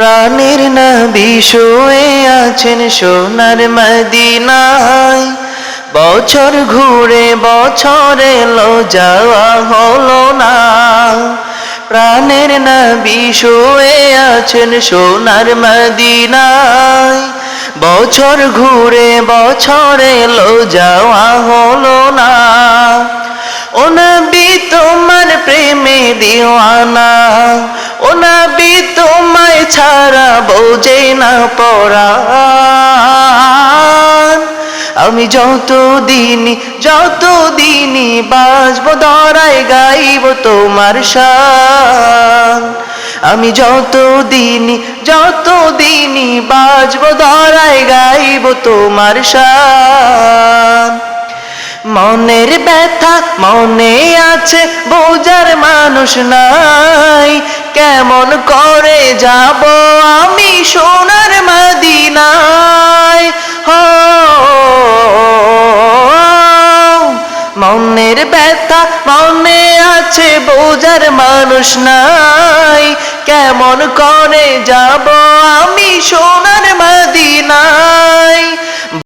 প্রাণের নবী শুয়ে আছেন সোনার মদিনায়। বছর ঘুরে বছর এলো যাওয়া হলো না। প্রাণের নবী শুয়ে আছেন সোনার মদিনায়। বছর ঘুরে বছর এলো যাওয়া হলো না। ও নবী তোমার প্রেমে দিওয়ানা, ও নবী তোমায় ছাড়া বোঝে না পরাণ। আমি যতদিনই বাঁচবো ধরায় গাইব তোমার শান। আমি যতদিনই বাঁচবো ধরায় গাইব তোমার শান। মনের ব্যথা মনে আছে বোঝার মানুষ নাই। কেমন করে যাব আমি সোনার মদিনায়। হো মনের ব্যথা মনে আছে বোঝার মানুষ নাই। কেমন করে যাব আমি সোনার মদিনায়।